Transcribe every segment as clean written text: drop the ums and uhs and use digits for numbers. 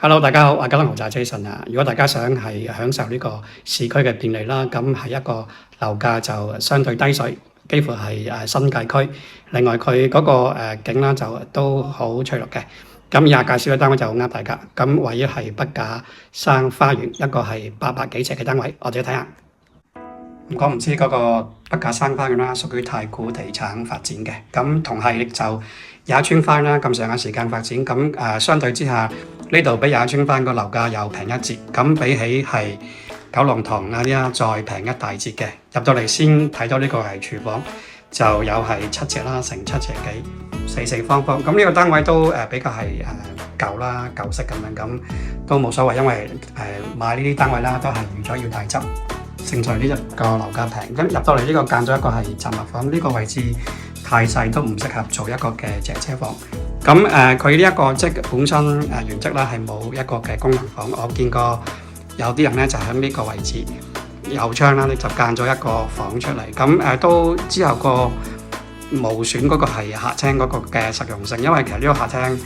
Hello，大家好，我係吉隆豪宅 Jason 啊。如果大家想係享受呢個市區嘅便利啦，咁係一個樓價就相對低水，幾乎係新界區。另外佢嗰個景啦就都好翠綠嘅。咁以下介紹嘅單位就好啱大家。咁位於係筆架山花園，一個係800幾尺嘅單位，我哋睇下。唔講唔知嗰個筆架山花園啦，屬於太古地產發展嘅。咁同系列就廿一村花園啦，咁上下時間發展。咁相對之下，呢度比廿一村花園個樓價又平一截。咁比起係九龍塘嗰啲啦，再平一大截嘅。入到嚟先睇到呢個係廚房，就有係7尺啦，乘7尺幾，四四方方。咁呢個單位都比較係舊啦，舊式咁樣，咁都冇所謂，因為買呢啲單位啦，都係預咗要大執。勝在呢一個樓價平，咁入到嚟呢個間咗一個係雜物房，呢個位置太細都唔適合做一個嘅姐姐房。咁佢呢一個即係本身原則啦，係冇一個嘅功能房。我見過有啲人咧就喺呢個位置有窗啦，你就間咗一個房出嚟。咁都之後個無損嗰個係客廳嗰個嘅實用性，因為其實呢個客廳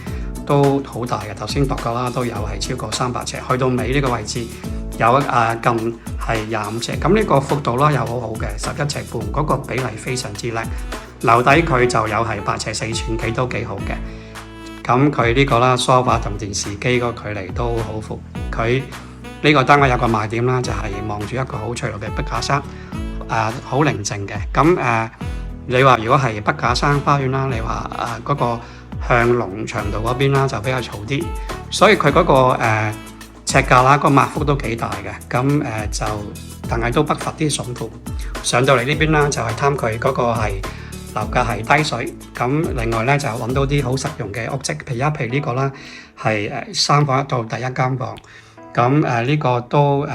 都好大嘅，頭先度過啦，都有係超過300尺，去到尾呢個位置。有近係25尺，咁呢個幅度啦又好好嘅，11尺半，嗰個比例非常之靚。樓底佢就有係8尺4寸幾，都幾好嘅。咁佢呢個啦，梳化同電視機個距離都好闊。佢呢個單位有個賣點啦，就係望住一個好翠綠嘅筆架山，好寧靜嘅。咁你話如果係筆架山花園啦，你話嗰個向龍翔道嗰邊啦就比較嘈啲，所以佢嗰個尺價啦，個碼幅都幾大嘅，咁但係都不乏啲筍盤。上到嚟呢邊啦，就係貪佢嗰個係樓價係低水，咁另外咧就揾到啲好實用嘅屋積，譬如呢個啦，係3房1套第一間房，咁呢個都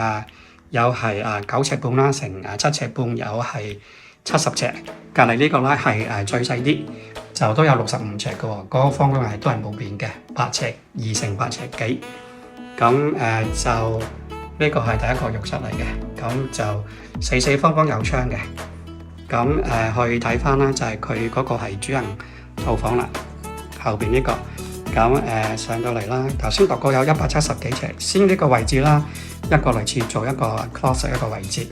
有係9尺半啦，乘7尺半，有係70尺。隔離呢個咧係最細啲，就都有65尺嘅喎，嗰個方向都係冇變嘅，8尺2乘8尺幾。咁就呢個係第一個浴室嚟嘅，咁就四四方方有窗嘅。咁去睇翻啦，就係佢嗰個係主人套房啦，後邊呢個。咁上到嚟啦，頭先度過有170幾尺，先呢個位置啦，一個類似做一個 closet 一個位置，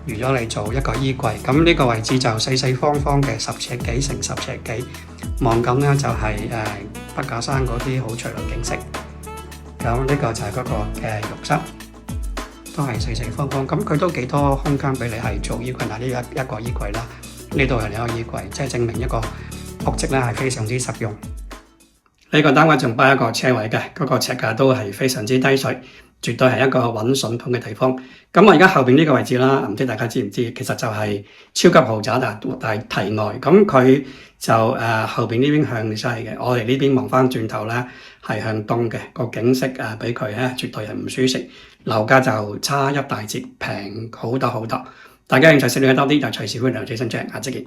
預咗嚟做一個衣櫃。咁呢個位置就四四方方嘅10尺幾乘10尺幾，望緊咧就係筆架山嗰啲好翠綠景色。咁呢個就係嗰個嘅浴室，都係四四方方。咁佢都幾多空間俾你係做衣櫃。嗱，呢一個衣櫃啦，呢度係另一個衣櫃，即係證明一個屋積咧係非常之實用。呢個單位仲包一個車位嘅，嗰個尺價都係非常之低水，絕對係一個揾筍盤嘅地方。咁我而家後邊呢個位置啦，唔知大家知唔知？其實就係超級豪宅，但係題外。咁佢就後邊呢邊向西嘅，我哋呢邊望翻轉頭咧係向東嘅，個景色俾佢咧絕對係唔舒適。樓價就差一大截，平好多好多。大家興趣識了解多啲就隨時歡迎留意新張，下次見。